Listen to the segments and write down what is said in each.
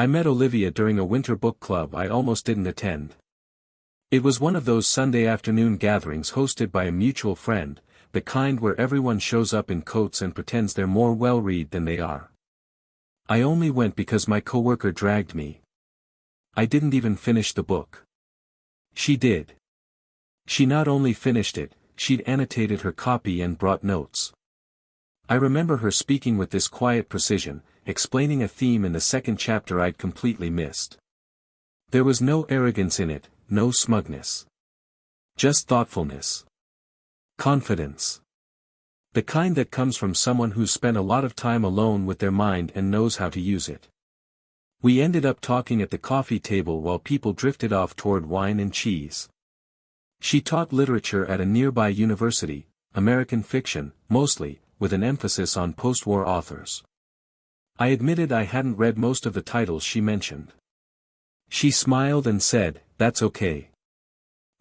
I met Olivia during a winter book club I almost didn't attend. It was one of those Sunday afternoon gatherings hosted by a mutual friend, the kind where everyone shows up in coats and pretends they're more well-read than they are. I only went because my coworker dragged me. I didn't even finish the book. She did. She not only finished it, she'd annotated her copy and brought notes. I remember her speaking with this quiet precision, explaining a theme in the second chapter I'd completely missed. There was no arrogance in it, no smugness. Just thoughtfulness. Confidence. The kind that comes from someone who's spent a lot of time alone with their mind and knows how to use it. We ended up talking at the coffee table while people drifted off toward wine and cheese. She taught literature at a nearby university, American fiction, mostly, with an emphasis on post-war authors. I admitted I hadn't read most of the titles she mentioned. She smiled and said, "That's okay.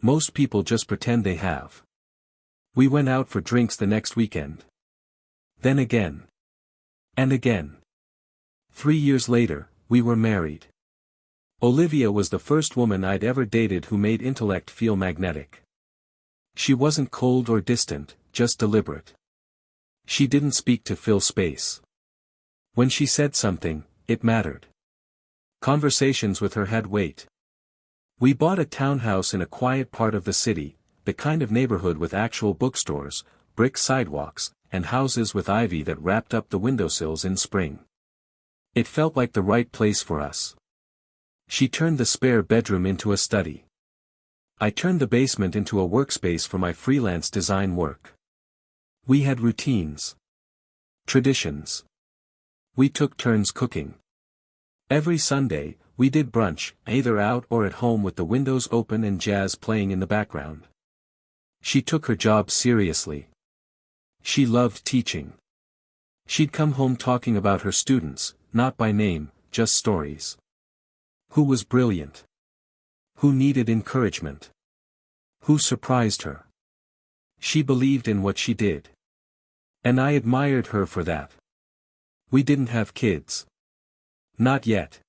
Most people just pretend they have." We went out for drinks the next weekend. Then again. And again. 3 years later, we were married. Olivia was the first woman I'd ever dated who made intellect feel magnetic. She wasn't cold or distant, just deliberate. She didn't speak to fill space. When she said something, it mattered. Conversations with her had weight. We bought a townhouse in a quiet part of the city, the kind of neighborhood with actual bookstores, brick sidewalks, and houses with ivy that wrapped up the windowsills in spring. It felt like the right place for us. She turned the spare bedroom into a study. I turned the basement into a workspace for my freelance design work. We had routines. Traditions. We took turns cooking. Every Sunday, we did brunch, either out or at home with the windows open and jazz playing in the background. She took her job seriously. She loved teaching. She'd come home talking about her students, not by name, just stories. Who was brilliant? Who needed encouragement? Who surprised her? She believed in what she did. And I admired her for that. We didn't have kids. Not yet.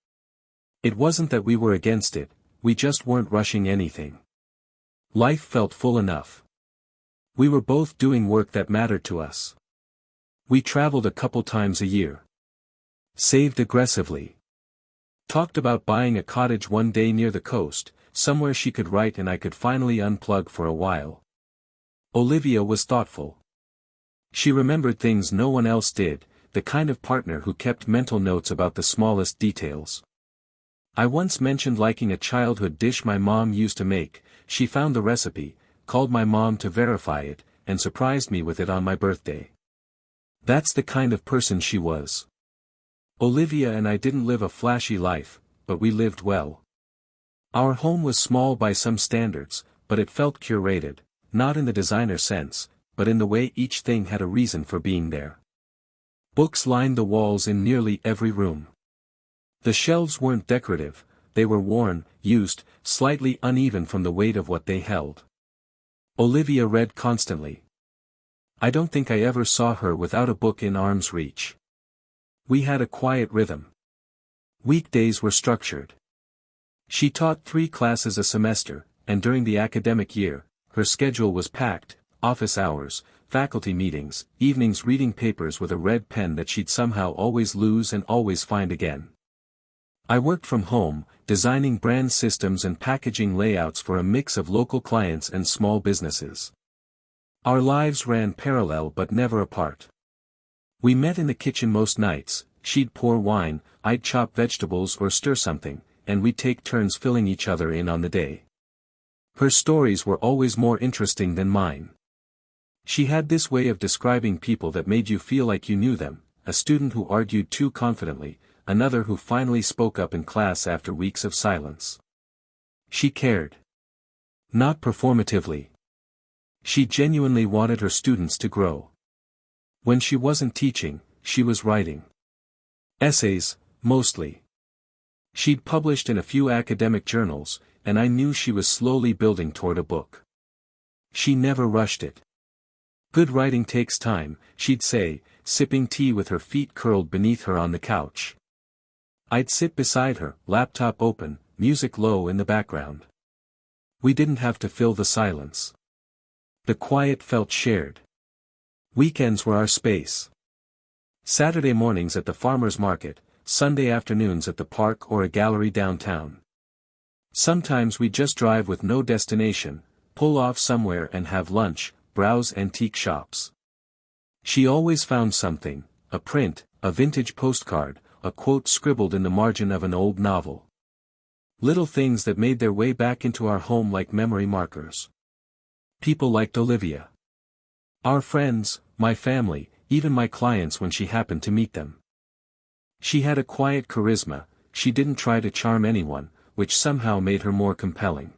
It wasn't that we were against it, we just weren't rushing anything. Life felt full enough. We were both doing work that mattered to us. We traveled a couple times a year. Saved aggressively. Talked about buying a cottage one day near the coast, somewhere she could write and I could finally unplug for a while. Olivia was thoughtful. She remembered things no one else did, the kind of partner who kept mental notes about the smallest details. I once mentioned liking a childhood dish my mom used to make. She found the recipe, called my mom to verify it, and surprised me with it on my birthday. That's the kind of person she was. Olivia and I didn't live a flashy life, but we lived well. Our home was small by some standards, but it felt curated, not in the designer sense, but in the way each thing had a reason for being there. Books lined the walls in nearly every room. The shelves weren't decorative, they were worn, used, slightly uneven from the weight of what they held. Olivia read constantly. I don't think I ever saw her without a book in arm's reach. We had a quiet rhythm. Weekdays were structured. She taught 3 classes a semester, and during the academic year, her schedule was packed: office hours, faculty meetings, evenings reading papers with a red pen that she'd somehow always lose and always find again. I worked from home, designing brand systems and packaging layouts for a mix of local clients and small businesses. Our lives ran parallel but never apart. We met in the kitchen most nights. She'd pour wine, I'd chop vegetables or stir something, and we'd take turns filling each other in on the day. Her stories were always more interesting than mine. She had this way of describing people that made you feel like you knew them: a student who argued too confidently, another who finally spoke up in class after weeks of silence. She cared. Not performatively. She genuinely wanted her students to grow. When she wasn't teaching, she was writing. Essays, mostly. She'd published in a few academic journals, and I knew she was slowly building toward a book. She never rushed it. Good writing takes time, she'd say, sipping tea with her feet curled beneath her on the couch. I'd sit beside her, laptop open, music low in the background. We didn't have to fill the silence. The quiet felt shared. Weekends were our space. Saturday mornings at the farmer's market, Sunday afternoons at the park or a gallery downtown. Sometimes we'd just drive with no destination, pull off somewhere and have lunch, browse antique shops. She always found something, a print, a vintage postcard, a quote scribbled in the margin of an old novel. Little things that made their way back into our home like memory markers. People liked Olivia. Our friends, my family, even my clients when she happened to meet them. She had a quiet charisma, she didn't try to charm anyone, which somehow made her more compelling.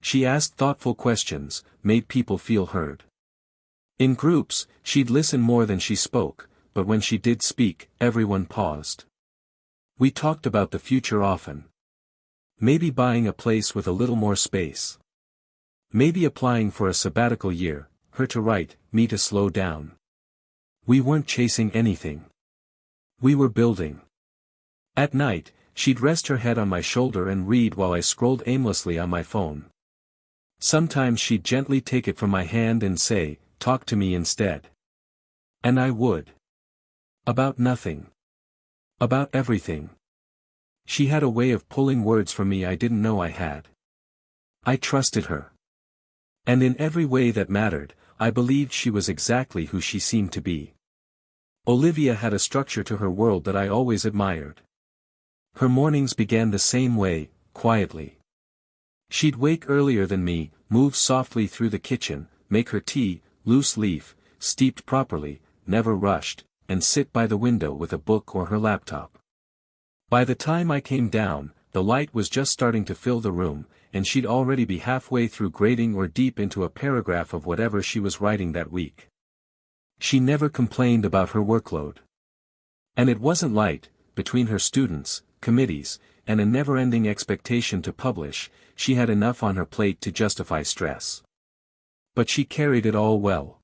She asked thoughtful questions, made people feel heard. In groups, she'd listen more than she spoke, but when she did speak, everyone paused. We talked about the future often. Maybe buying a place with a little more space. Maybe applying for a sabbatical year, her to write, me to slow down. We weren't chasing anything. We were building. At night, she'd rest her head on my shoulder and read while I scrolled aimlessly on my phone. Sometimes she'd gently take it from my hand and say, "Talk to me instead." And I would. About nothing. About everything. She had a way of pulling words from me I didn't know I had. I trusted her. And in every way that mattered, I believed she was exactly who she seemed to be. Olivia had a structure to her world that I always admired. Her mornings began the same way, quietly. She'd wake earlier than me, move softly through the kitchen, make her tea, loose leaf, steeped properly, never rushed, and sit by the window with a book or her laptop. By the time I came down, the light was just starting to fill the room, and she'd already be halfway through grading or deep into a paragraph of whatever she was writing that week. She never complained about her workload. And it wasn't light, between her students, committees, and a never-ending expectation to publish, she had enough on her plate to justify stress. But she carried it all well.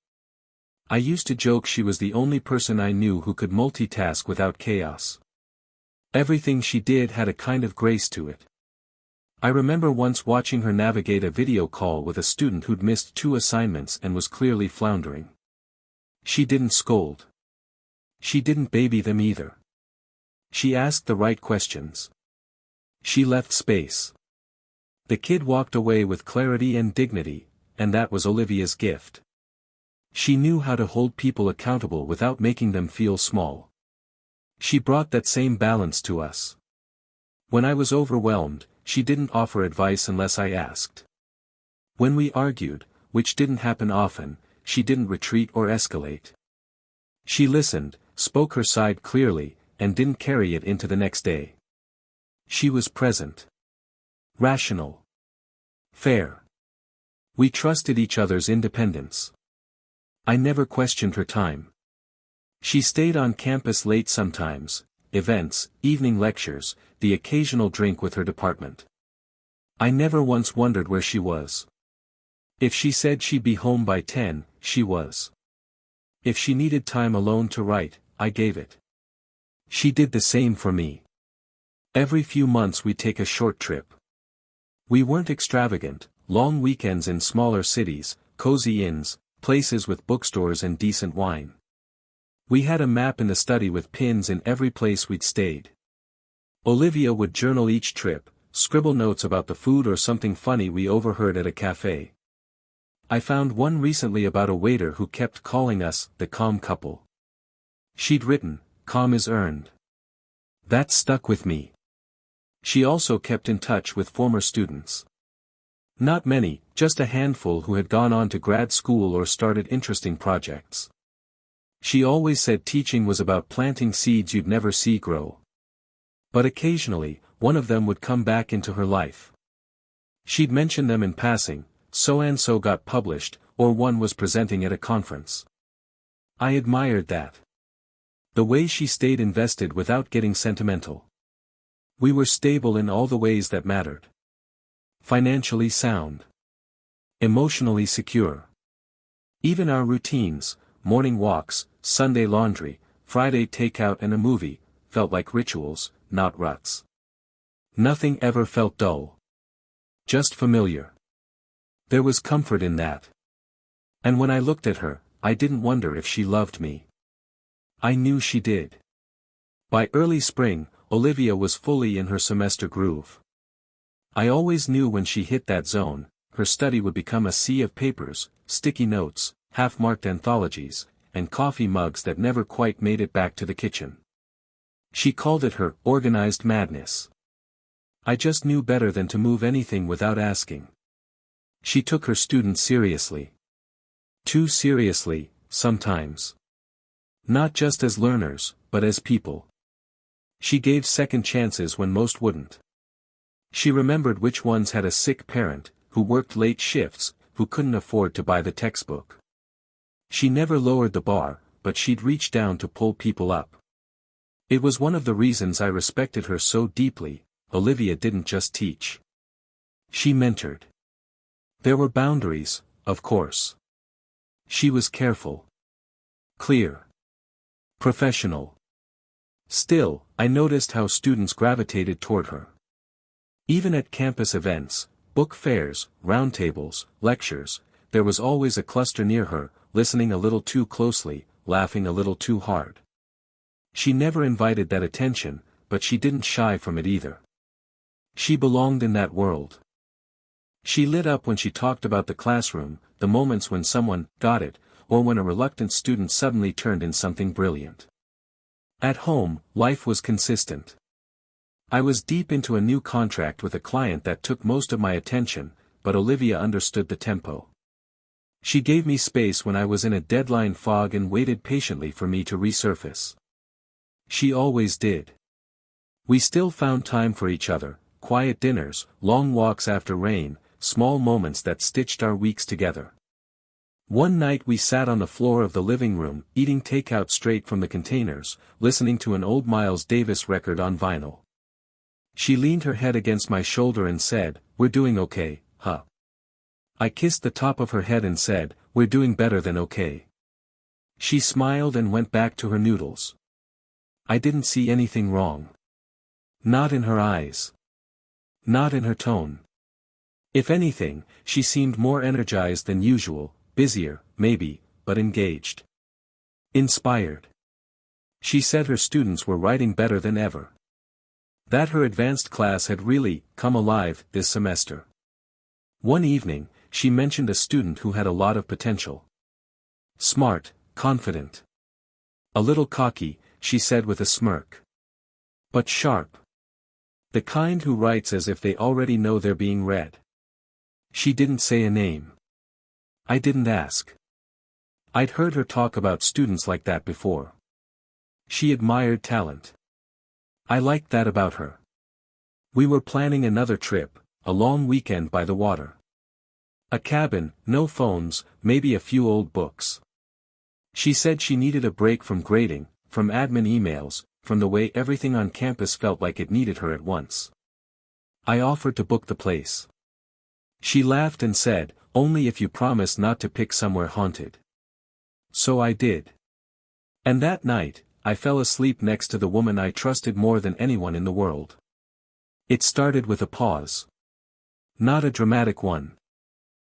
I used to joke she was the only person I knew who could multitask without chaos. Everything she did had a kind of grace to it. I remember once watching her navigate a video call with a student who'd missed 2 assignments and was clearly floundering. She didn't scold. She didn't baby them either. She asked the right questions. She left space. The kid walked away with clarity and dignity, and that was Olivia's gift. She knew how to hold people accountable without making them feel small. She brought that same balance to us. When I was overwhelmed, she didn't offer advice unless I asked. When we argued, which didn't happen often, she didn't retreat or escalate. She listened, spoke her side clearly, and didn't carry it into the next day. She was present. Rational. Fair. We trusted each other's independence. I never questioned her time. She stayed on campus late sometimes, events, evening lectures, the occasional drink with her department. I never once wondered where she was. If she said she'd be home by 10, she was. If she needed time alone to write, I gave it. She did the same for me. Every few months we'd take a short trip. We weren't extravagant, long weekends in smaller cities, cozy inns, places with bookstores and decent wine. We had a map in the study with pins in every place we'd stayed. Olivia would journal each trip, scribble notes about the food or something funny we overheard at a cafe. I found one recently about a waiter who kept calling us the calm couple. She'd written, "Calm is earned." That stuck with me. She also kept in touch with former students. Not many, just a handful who had gone on to grad school or started interesting projects. She always said teaching was about planting seeds you'd never see grow. But occasionally, one of them would come back into her life. She'd mention them in passing, so-and-so got published, or one was presenting at a conference. I admired that. The way she stayed invested without getting sentimental. We were stable in all the ways that mattered. Financially sound. Emotionally secure. Even our routines, morning walks, Sunday laundry, Friday takeout and a movie, felt like rituals, not ruts. Nothing ever felt dull. Just familiar. There was comfort in that. And when I looked at her, I didn't wonder if she loved me. I knew she did. By early spring, Olivia was fully in her semester groove. I always knew when she hit that zone, her study would become a sea of papers, sticky notes, half-marked anthologies, and coffee mugs that never quite made it back to the kitchen. She called it her organized madness. I just knew better than to move anything without asking. She took her students seriously. Too seriously, sometimes. Not just as learners, but as people. She gave second chances when most wouldn't. She remembered which ones had a sick parent, who worked late shifts, who couldn't afford to buy the textbook. She never lowered the bar, but she'd reach down to pull people up. It was one of the reasons I respected her so deeply. Olivia didn't just teach. She mentored. There were boundaries, of course. She was careful. Clear. Professional. Still, I noticed how students gravitated toward her. Even at campus events, book fairs, roundtables, lectures, there was always a cluster near her, listening a little too closely, laughing a little too hard. She never invited that attention, but she didn't shy from it either. She belonged in that world. She lit up when she talked about the classroom, the moments when someone got it, or when a reluctant student suddenly turned in something brilliant. At home, life was consistent. I was deep into a new contract with a client that took most of my attention, but Olivia understood the tempo. She gave me space when I was in a deadline fog and waited patiently for me to resurface. She always did. We still found time for each other, quiet dinners, long walks after rain, small moments that stitched our weeks together. One night we sat on the floor of the living room, eating takeout straight from the containers, listening to an old Miles Davis record on vinyl. She leaned her head against my shoulder and said, "We're doing okay, huh?" I kissed the top of her head and said, "We're doing better than okay." She smiled and went back to her noodles. I didn't see anything wrong. Not in her eyes. Not in her tone. If anything, she seemed more energized than usual, busier, maybe, but engaged. Inspired. She said her students were writing better than ever. That her advanced class had really come alive this semester. One evening, she mentioned a student who had a lot of potential. Smart, confident. A little cocky, she said with a smirk. But sharp. The kind who writes as if they already know they're being read. She didn't say a name. I didn't ask. I'd heard her talk about students like that before. She admired talent. I liked that about her. We were planning another trip, a long weekend by the water. A cabin, no phones, maybe a few old books. She said she needed a break from grading, from admin emails, from the way everything on campus felt like it needed her at once. I offered to book the place. She laughed and said, "Only if you promise not to pick somewhere haunted." So I did. And that night, I fell asleep next to the woman I trusted more than anyone in the world. It started with a pause. Not a dramatic one.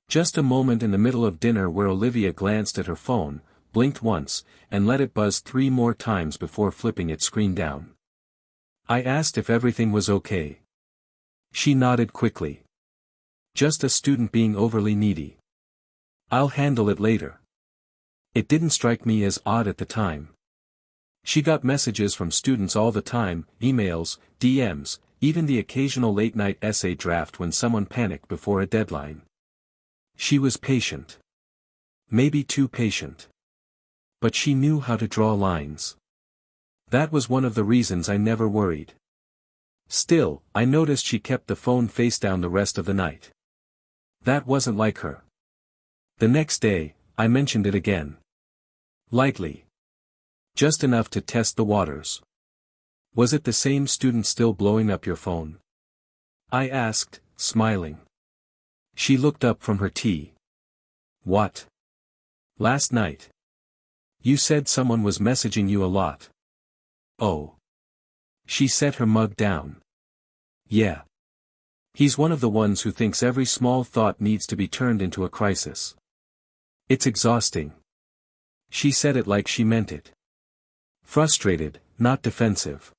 Just a moment in the middle of dinner where Olivia glanced at her phone, blinked once, and let it buzz 3 more times before flipping its screen down. I asked if everything was okay. She nodded quickly. Just a student being overly needy. I'll handle it later. It didn't strike me as odd at the time. She got messages from students all the time, emails, DMs, even the occasional late-night essay draft when someone panicked before a deadline. She was patient. Maybe too patient. But she knew how to draw lines. That was one of the reasons I never worried. Still, I noticed she kept the phone face down the rest of the night. That wasn't like her. The next day, I mentioned it again. Lightly. Just enough to test the waters. "Was it the same student still blowing up your phone?" I asked, smiling. She looked up from her tea. "What? Last night? You said someone was messaging you a lot." "Oh. She set her mug down. Yeah. He's one of the ones who thinks every small thought needs to be turned into a crisis. It's exhausting. She said it like she meant it. Frustrated, not defensive.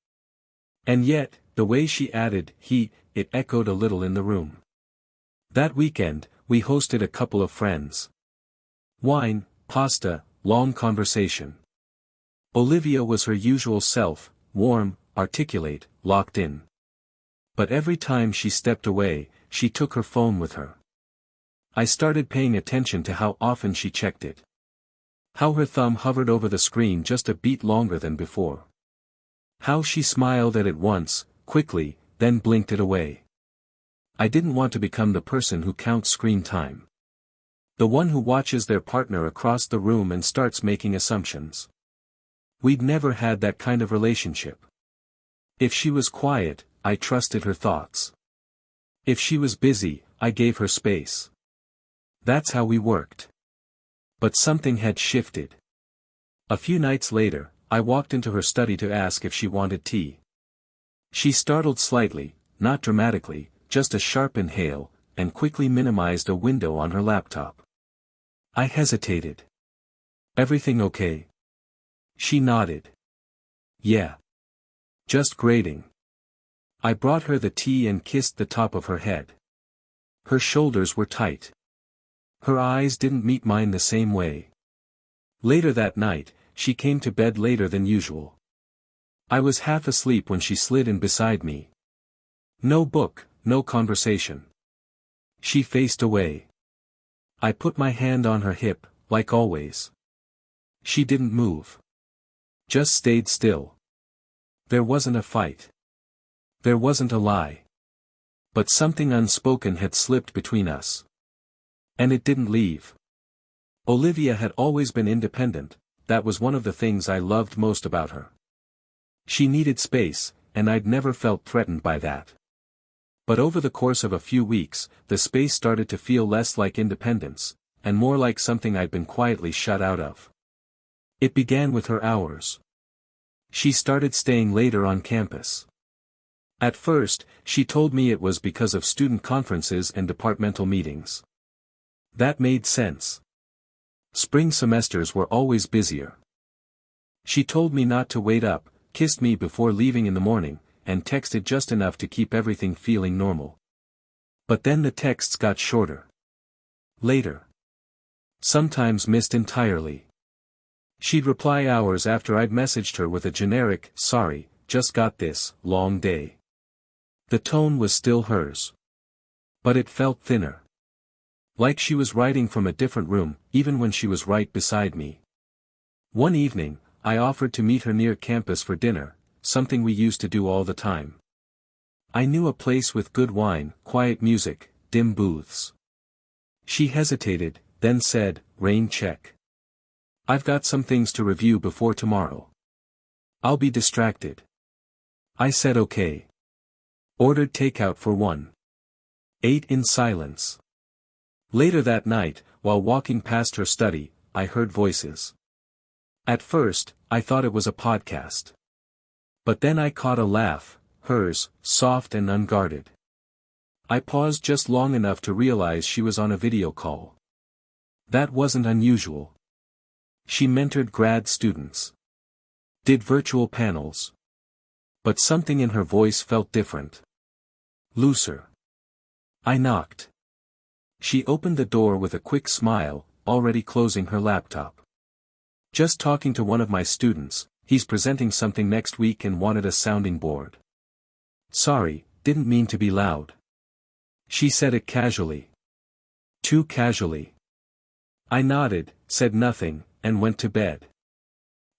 And yet, the way she added, it echoed a little in the room. That weekend, we hosted a couple of friends. Wine, pasta, long conversation. Olivia was her usual self, warm, articulate, locked in. But every time she stepped away, she took her phone with her. I started paying attention to how often she checked it. How her thumb hovered over the screen just a beat longer than before. How she smiled at it once, quickly, then blinked it away. I didn't want to become the person who counts screen time. The one who watches their partner across the room and starts making assumptions. We'd never had that kind of relationship. If she was quiet, I trusted her thoughts. If she was busy, I gave her space. That's how we worked. But something had shifted. A few nights later, I walked into her study to ask if she wanted tea. She startled slightly, not dramatically, just a sharp inhale, and quickly minimized a window on her laptop. I hesitated. Everything okay? She nodded. Yeah. Just grading. I brought her the tea and kissed the top of her head. Her shoulders were tight. Her eyes didn't meet mine the same way. Later that night, she came to bed later than usual. I was half asleep when she slid in beside me. No book, no conversation. She faced away. I put my hand on her hip, like always. She didn't move. Just stayed still. There wasn't a fight. There wasn't a lie. But something unspoken had slipped between us. And it didn't leave. Olivia had always been independent, that was one of the things I loved most about her. She needed space, and I'd never felt threatened by that. But over the course of a few weeks, the space started to feel less like independence, and more like something I'd been quietly shut out of. It began with her hours. She started staying later on campus. At first, she told me it was because of student conferences and departmental meetings. That made sense. Spring semesters were always busier. She told me not to wait up, kissed me before leaving in the morning, and texted just enough to keep everything feeling normal. But then the texts got shorter. Later. Sometimes missed entirely. She'd reply hours after I'd messaged her with a generic, "Sorry, just got this long day." The tone was still hers. But it felt thinner. Like she was writing from a different room, even when she was right beside me. One evening, I offered to meet her near campus for dinner, something we used to do all the time. I knew a place with good wine, quiet music, dim booths. She hesitated, then said, "Rain check. I've got some things to review before tomorrow. I'll be distracted." I said okay. Ordered takeout for one. Ate in silence. Later that night, while walking past her study, I heard voices. At first, I thought it was a podcast. But then I caught a laugh, hers, soft and unguarded. I paused just long enough to realize she was on a video call. That wasn't unusual. She mentored grad students. Did virtual panels. But something in her voice felt different. Looser. I knocked. She opened the door with a quick smile, already closing her laptop. "Just talking to one of my students, he's presenting something next week and wanted a sounding board." "Sorry, didn't mean to be loud." She said it casually. Too casually. I nodded, said nothing, and went to bed.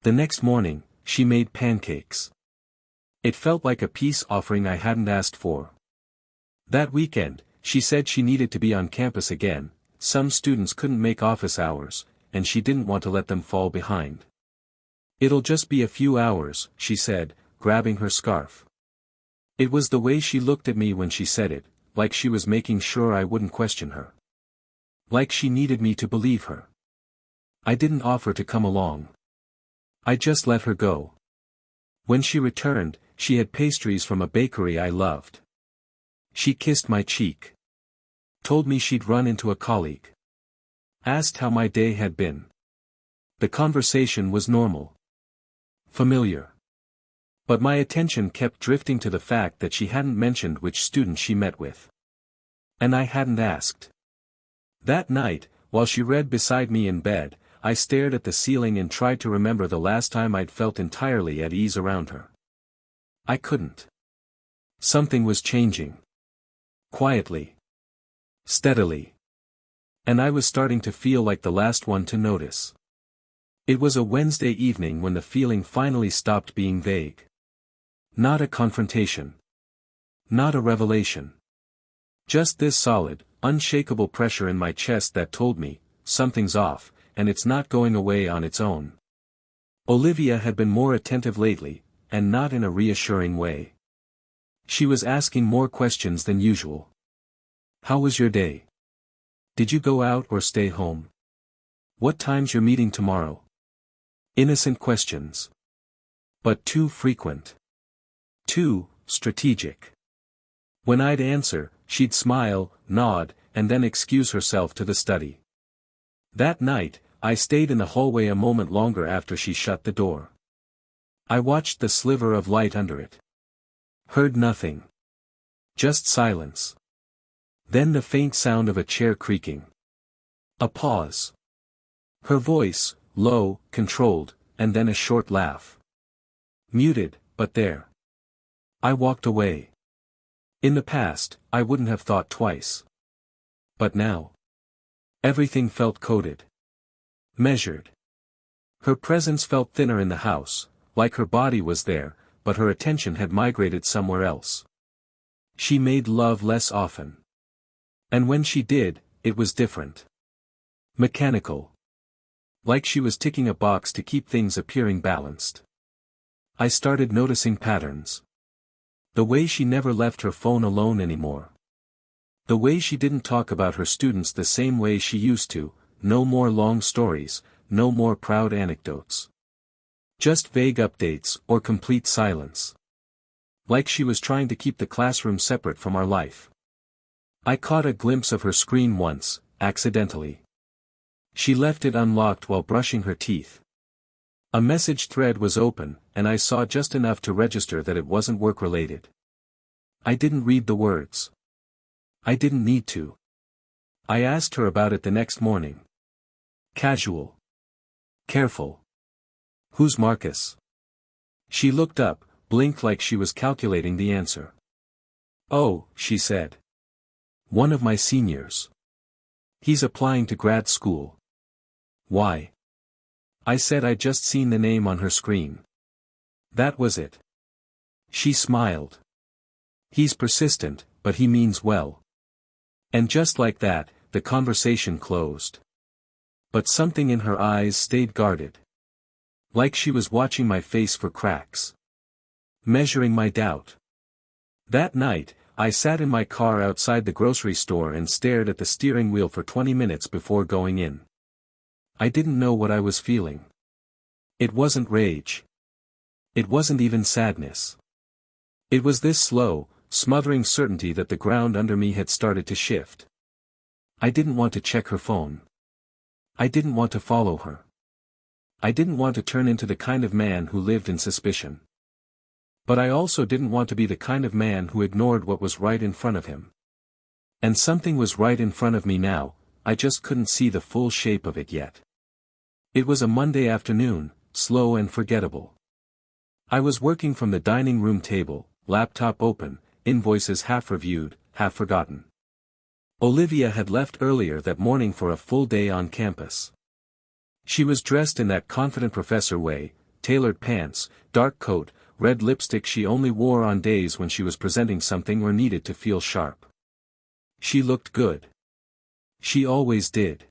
The next morning, she made pancakes. It felt like a peace offering I hadn't asked for. That weekend, she said she needed to be on campus again, some students couldn't make office hours, and she didn't want to let them fall behind. "It'll just be a few hours," she said, grabbing her scarf. It was the way she looked at me when she said it, like she was making sure I wouldn't question her. Like she needed me to believe her. I didn't offer to come along. I just let her go. When she returned, she had pastries from a bakery I loved. She kissed my cheek. Told me she'd run into a colleague. Asked how my day had been. The conversation was normal. Familiar. But my attention kept drifting to the fact that she hadn't mentioned which student she met with. And I hadn't asked. That night, while she read beside me in bed, I stared at the ceiling and tried to remember the last time I'd felt entirely at ease around her. I couldn't. Something was changing. Quietly. Steadily. And I was starting to feel like the last one to notice. It was a Wednesday evening when the feeling finally stopped being vague. Not a confrontation. Not a revelation. Just this solid, unshakable pressure in my chest that told me, something's off, and it's not going away on its own. Olivia had been more attentive lately, and not in a reassuring way. She was asking more questions than usual. How was your day? Did you go out or stay home? What time's your meeting tomorrow? Innocent questions. But too frequent. Too strategic. When I'd answer, she'd smile, nod, and then excuse herself to the study. That night, I stayed in the hallway a moment longer after she shut the door. I watched the sliver of light under it. Heard nothing. Just silence. Then the faint sound of a chair creaking. A pause. Her voice, low, controlled, and then a short laugh. Muted, but there. I walked away. In the past, I wouldn't have thought twice. But now. Everything felt coded. Measured. Her presence felt thinner in the house, like her body was there, but her attention had migrated somewhere else. She made love less often. And when she did, it was different. Mechanical. Like she was ticking a box to keep things appearing balanced. I started noticing patterns. The way she never left her phone alone anymore. The way she didn't talk about her students the same way she used to, no more long stories, no more proud anecdotes. Just vague updates or complete silence. Like she was trying to keep the classroom separate from our life. I caught a glimpse of her screen once, accidentally. She left it unlocked while brushing her teeth. A message thread was open, and I saw just enough to register that it wasn't work-related. I didn't read the words. I didn't need to. I asked her about it the next morning. Casual. Careful. Who's Marcus? She looked up, blinked like she was calculating the answer. Oh, she said. One of my seniors. He's applying to grad school. Why? I said I'd just seen the name on her screen. That was it. She smiled. He's persistent, but he means well. And just like that, the conversation closed. But something in her eyes stayed guarded. Like she was watching my face for cracks. Measuring my doubt. That night, I sat in my car outside the grocery store and stared at the steering wheel for 20 minutes before going in. I didn't know what I was feeling. It wasn't rage. It wasn't even sadness. It was this slow, smothering certainty that the ground under me had started to shift. I didn't want to check her phone. I didn't want to follow her. I didn't want to turn into the kind of man who lived in suspicion. But I also didn't want to be the kind of man who ignored what was right in front of him. And something was right in front of me now, I just couldn't see the full shape of it yet. It was a Monday afternoon, slow and forgettable. I was working from the dining room table, laptop open, invoices half reviewed, half forgotten. Olivia had left earlier that morning for a full day on campus. She was dressed in that confident professor way, tailored pants, dark coat, red lipstick she only wore on days when she was presenting something or needed to feel sharp. She looked good. She always did.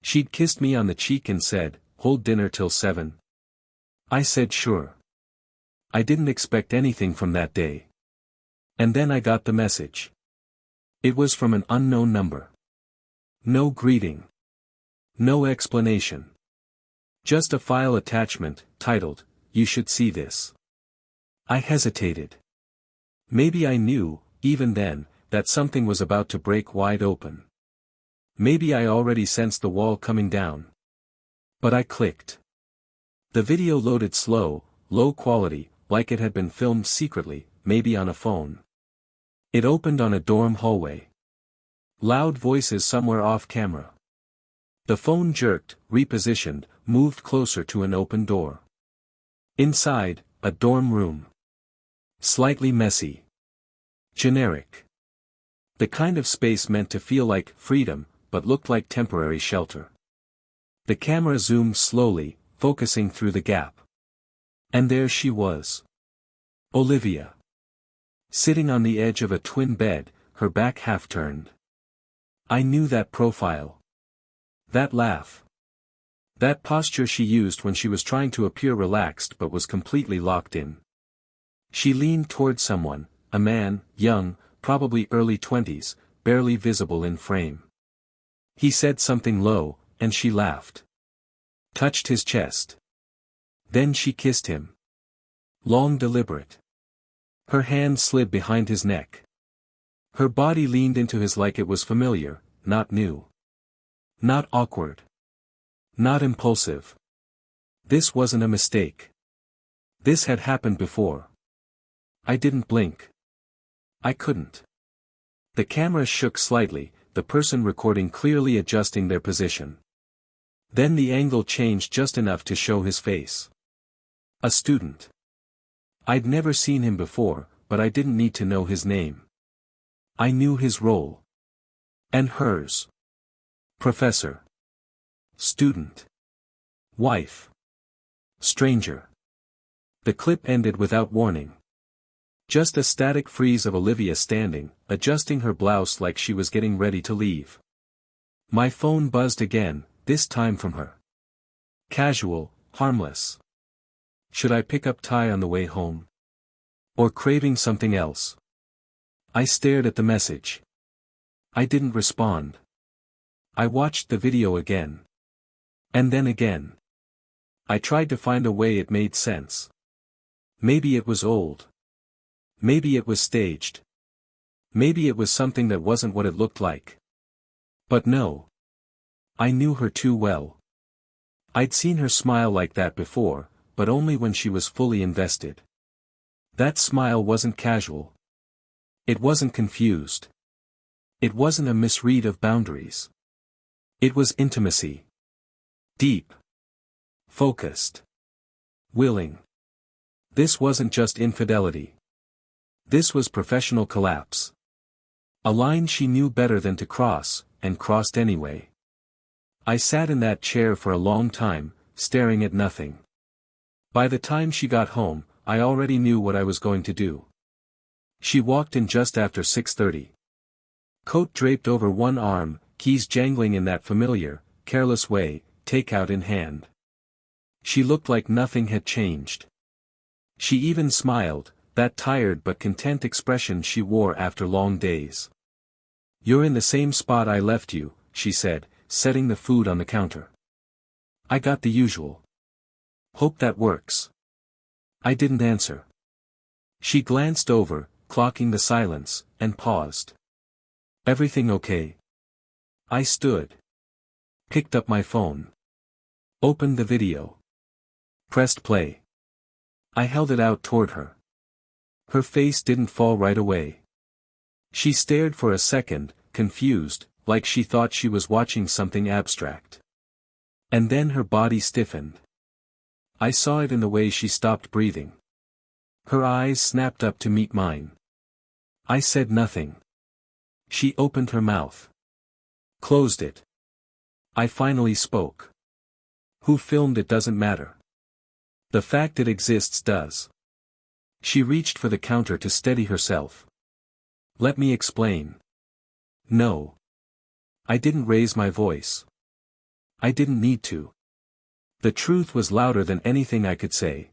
She'd kissed me on the cheek and said, "Hold dinner till 7." I said sure. I didn't expect anything from that day. And then I got the message. It was from an unknown number. No greeting. No explanation. Just a file attachment, titled, "You should see this." I hesitated. Maybe I knew, even then, that something was about to break wide open. Maybe I already sensed the wall coming down. But I clicked. The video loaded slow, low quality, like it had been filmed secretly, maybe on a phone. It opened on a dorm hallway. Loud voices somewhere off camera. The phone jerked, repositioned, moved closer to an open door. Inside, a dorm room. Slightly messy. Generic. The kind of space meant to feel like freedom, but looked like temporary shelter. The camera zoomed slowly, focusing through the gap. And there she was. Olivia. Sitting on the edge of a twin bed, her back half turned. I knew that profile. That laugh. That posture she used when she was trying to appear relaxed but was completely locked in. She leaned toward someone, a man, young, probably early 20s, barely visible in frame. He said something low, and she laughed. Touched his chest. Then she kissed him. Long, deliberate. Her hand slid behind his neck. Her body leaned into his like it was familiar, not new. Not awkward. Not impulsive. This wasn't a mistake. This had happened before. I didn't blink. I couldn't. The camera shook slightly, the person recording clearly adjusting their position. Then the angle changed just enough to show his face. A student. I'd never seen him before, but I didn't need to know his name. I knew his role. And hers. Professor. Student. Wife. Stranger. The clip ended without warning. Just a static freeze of Olivia standing, adjusting her blouse like she was getting ready to leave. My phone buzzed again, this time from her. Casual, harmless. Should I pick up Ty on the way home? Or craving something else? I stared at the message. I didn't respond. I watched the video again. And then again. I tried to find a way it made sense. Maybe it was old. Maybe it was staged. Maybe it was something that wasn't what it looked like. But no. I knew her too well. I'd seen her smile like that before, but only when she was fully invested. That smile wasn't casual. It wasn't confused. It wasn't a misread of boundaries. It was intimacy. Deep. Focused. Willing. This wasn't just infidelity. This was professional collapse. A line she knew better than to cross, and crossed anyway. I sat in that chair for a long time, staring at nothing. By the time she got home, I already knew what I was going to do. She walked in just after 6:30. Coat draped over one arm, keys jangling in that familiar, careless way, takeout in hand. She looked like nothing had changed. She even smiled, that tired but content expression she wore after long days. "You're in the same spot I left you," she said, setting the food on the counter. "I got the usual. Hope that works." I didn't answer. She glanced over, clocking the silence, and paused. "Everything okay?" I stood. Picked up my phone. Opened the video. Pressed play. I held it out toward her. Her face didn't fall right away. She stared for a second, confused, like she thought she was watching something abstract. And then her body stiffened. I saw it in the way she stopped breathing. Her eyes snapped up to meet mine. I said nothing. She opened her mouth. Closed it. I finally spoke. "Who filmed it doesn't matter. The fact it exists does." She reached for the counter to steady herself. "Let me explain." "No." I didn't raise my voice. I didn't need to. The truth was louder than anything I could say.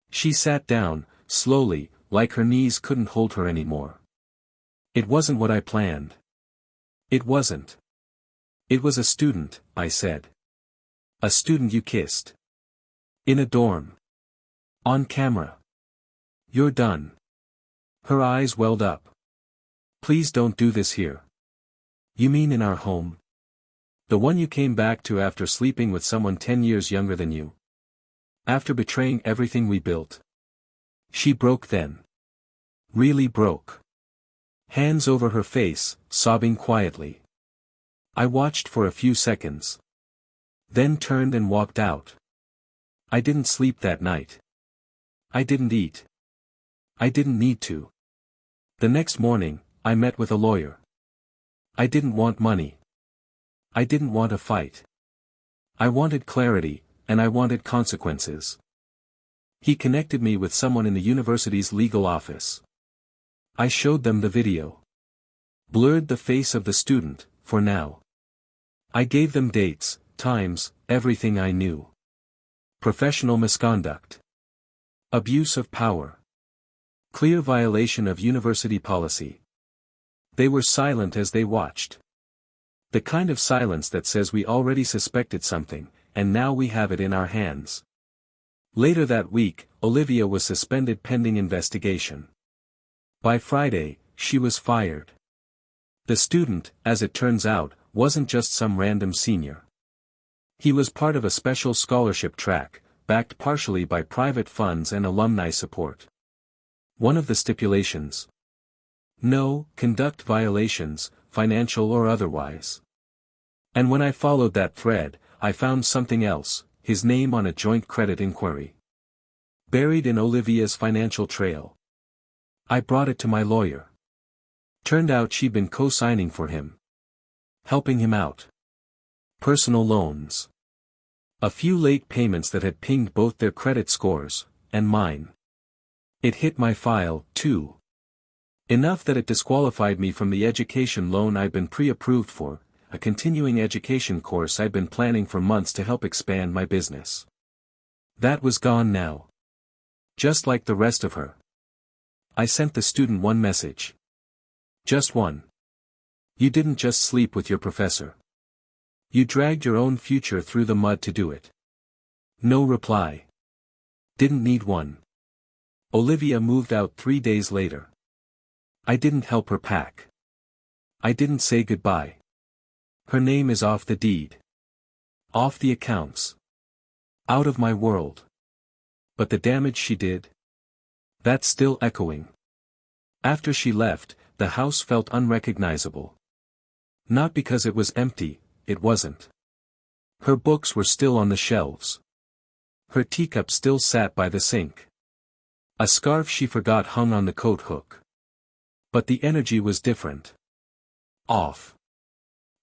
She sat down, slowly, like her knees couldn't hold her anymore. "It wasn't what I planned." "It wasn't." "It was a student," I said. "A student you kissed. In a dorm. On camera. You're done. Her eyes welled up. Please don't do this here. You mean in our home? The one you came back to after sleeping with someone 10 years younger than you? After betraying everything we built? She broke then. Really broke. Hands over her face, sobbing quietly. I watched for a few seconds. Then turned and walked out. I didn't sleep that night. I didn't eat. I didn't need to. The next morning, I met with a lawyer. I didn't want money. I didn't want a fight. I wanted clarity, and I wanted consequences. He connected me with someone in the university's legal office. I showed them the video. Blurred the face of the student, for now. I gave them dates, times, everything I knew. Professional misconduct. Abuse of power. Clear violation of university policy. They were silent as they watched. The kind of silence that says we already suspected something, and now we have it in our hands. Later that week, Olivia was suspended pending investigation. By Friday, she was fired. The student, as it turns out, wasn't just some random senior. He was part of a special scholarship track, backed partially by private funds and alumni support. One of the stipulations: no conduct violations, financial or otherwise. And when I followed that thread, I found something else, his name on a joint credit inquiry. Buried in Olivia's financial trail. I brought it to my lawyer. Turned out she'd been co-signing for him. Helping him out. Personal loans. A few late payments that had pinged both their credit scores, and mine. It hit my file, too. Enough that it disqualified me from the education loan I'd been pre-approved for, a continuing education course I'd been planning for months to help expand my business. That was gone now. Just like the rest of her. I sent the student one message. Just one. You didn't just sleep with your professor. You dragged your own future through the mud to do it. No reply. Didn't need one. Olivia moved out 3 days later. I didn't help her pack. I didn't say goodbye. Her name is off the deed. Off the accounts. Out of my world. But the damage she did? That's still echoing. After she left, the house felt unrecognizable. Not because it was empty, it wasn't. Her books were still on the shelves. Her teacup still sat by the sink. A scarf she forgot hung on the coat hook. But the energy was different. Off.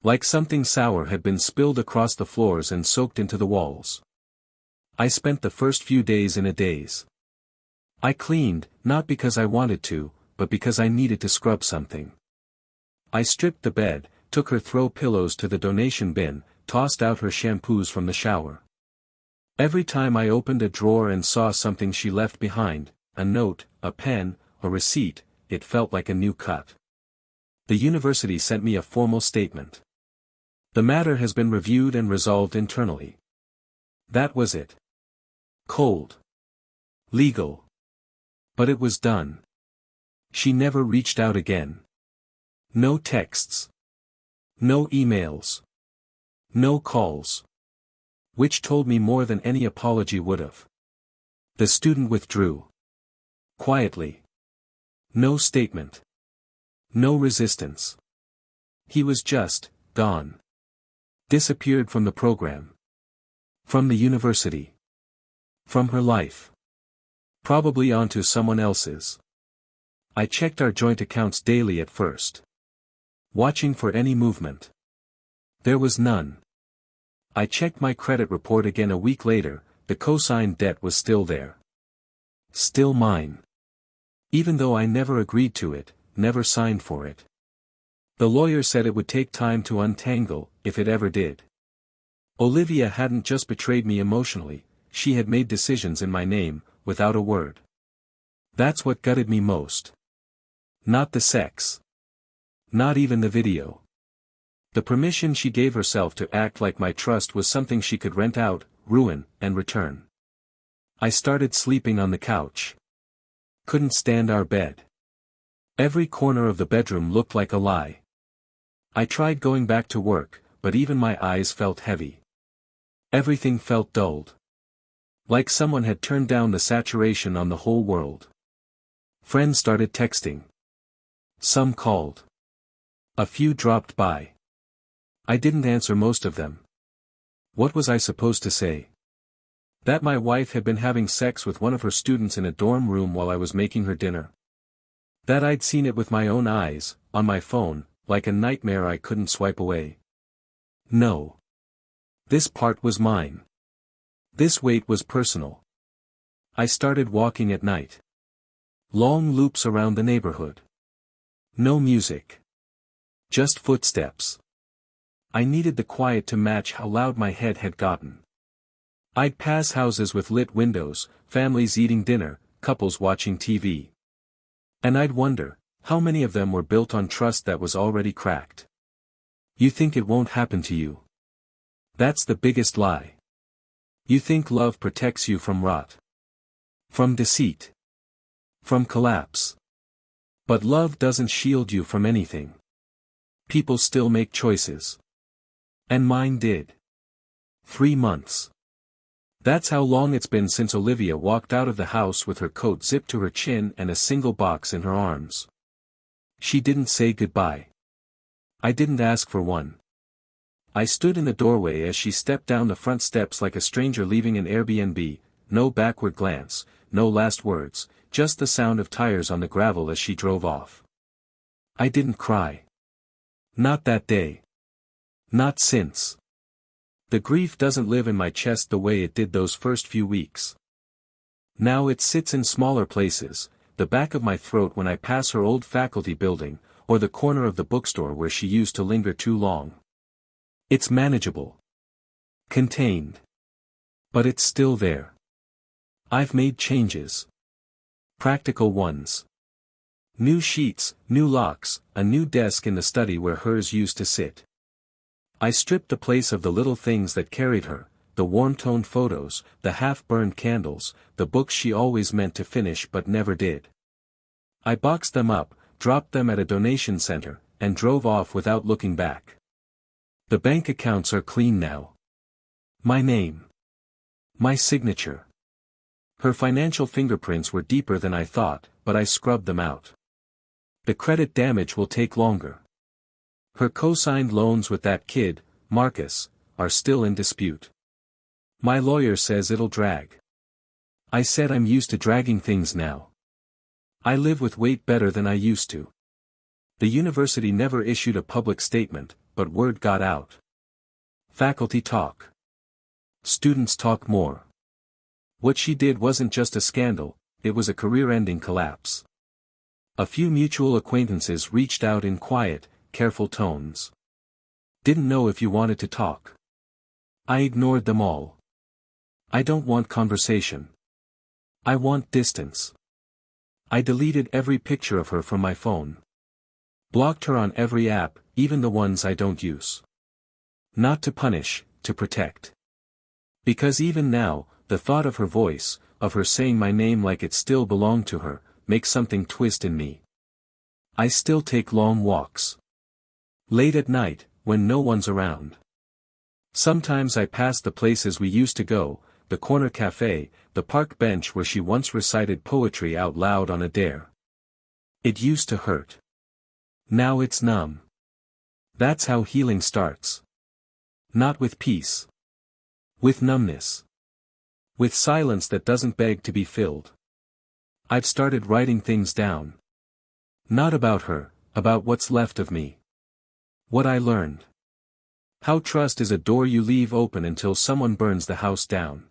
Like something sour had been spilled across the floors and soaked into the walls. I spent the first few days in a daze. I cleaned, not because I wanted to, but because I needed to scrub something. I stripped the bed, took her throw pillows to the donation bin, tossed out her shampoos from the shower. Every time I opened a drawer and saw something she left behind, a note, a pen, a receipt, it felt like a new cut. The university sent me a formal statement. The matter has been reviewed and resolved internally. That was it. Cold. Legal. But it was done. She never reached out again. No texts. No emails. No calls. Which told me more than any apology would have. The student withdrew. Quietly. No statement. No resistance. He was just gone. Disappeared from the program. From the university. From her life. Probably onto someone else's. I checked our joint accounts daily at first. Watching for any movement. There was none. I checked my credit report again a week later, the co-signed debt was still there. Still mine. Even though I never agreed to it, never signed for it. The lawyer said it would take time to untangle, if it ever did. Olivia hadn't just betrayed me emotionally, she had made decisions in my name, without a word. That's what gutted me most. Not the sex. Not even the video. The permission she gave herself to act like my trust was something she could rent out, ruin, and return. I started sleeping on the couch. Couldn't stand our bed. Every corner of the bedroom looked like a lie. I tried going back to work, but even my eyes felt heavy. Everything felt dulled. Like someone had turned down the saturation on the whole world. Friends started texting. Some called. A few dropped by. I didn't answer most of them. What was I supposed to say? That my wife had been having sex with one of her students in a dorm room while I was making her dinner. That I'd seen it with my own eyes, on my phone, like a nightmare I couldn't swipe away. No. This part was mine. This weight was personal. I started walking at night. Long loops around the neighborhood. No music. Just footsteps. I needed the quiet to match how loud my head had gotten. I'd pass houses with lit windows, families eating dinner, couples watching TV. And I'd wonder, how many of them were built on trust that was already cracked? You think it won't happen to you. That's the biggest lie. You think love protects you from rot. From deceit. From collapse. But love doesn't shield you from anything. People still make choices. And mine did. 3 months. That's how long it's been since Olivia walked out of the house with her coat zipped to her chin and a single box in her arms. She didn't say goodbye. I didn't ask for one. I stood in the doorway as she stepped down the front steps like a stranger leaving an Airbnb, no backward glance, no last words, just the sound of tires on the gravel as she drove off. I didn't cry. Not that day. Not since. The grief doesn't live in my chest the way it did those first few weeks. Now it sits in smaller places, the back of my throat when I pass her old faculty building, or the corner of the bookstore where she used to linger too long. It's manageable. Contained. But it's still there. I've made changes. Practical ones. New sheets, new locks, a new desk in the study where hers used to sit. I stripped the place of the little things that carried her, the warm-toned photos, the half-burned candles, the books she always meant to finish but never did. I boxed them up, dropped them at a donation center, and drove off without looking back. The bank accounts are clean now. My name. My signature. Her financial fingerprints were deeper than I thought, but I scrubbed them out. The credit damage will take longer. Her co-signed loans with that kid, Marcus, are still in dispute. My lawyer says it'll drag. I said I'm used to dragging things now. I live with weight better than I used to. The university never issued a public statement, but word got out. Faculty talk. Students talk more. What she did wasn't just a scandal, it was a career-ending collapse. A few mutual acquaintances reached out in quiet, careful tones. Didn't know if you wanted to talk. I ignored them all. I don't want conversation. I want distance. I deleted every picture of her from my phone. Blocked her on every app, even the ones I don't use. Not to punish, to protect. Because even now, the thought of her voice, of her saying my name like it still belonged to her, makes something twist in me. I still take long walks. Late at night, when no one's around. Sometimes I pass the places we used to go, the corner cafe, the park bench where she once recited poetry out loud on a dare. It used to hurt. Now it's numb. That's how healing starts. Not with peace. With numbness. With silence that doesn't beg to be filled. I've started writing things down. Not about her, about what's left of me. What I learned. How trust is a door you leave open until someone burns the house down.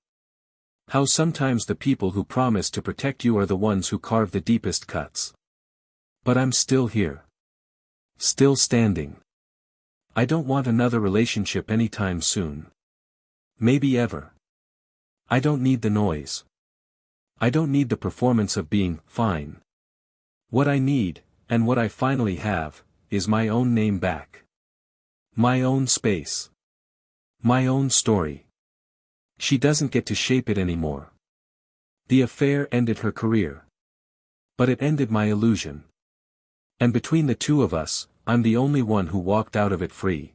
How sometimes the people who promise to protect you are the ones who carve the deepest cuts. But I'm still here. Still standing. I don't want another relationship anytime soon. Maybe ever. I don't need the noise. I don't need the performance of being fine. What I need, and what I finally have, is my own name back. My own space. My own story. She doesn't get to shape it anymore. The affair ended her career. But it ended my illusion. And between the two of us, I'm the only one who walked out of it free.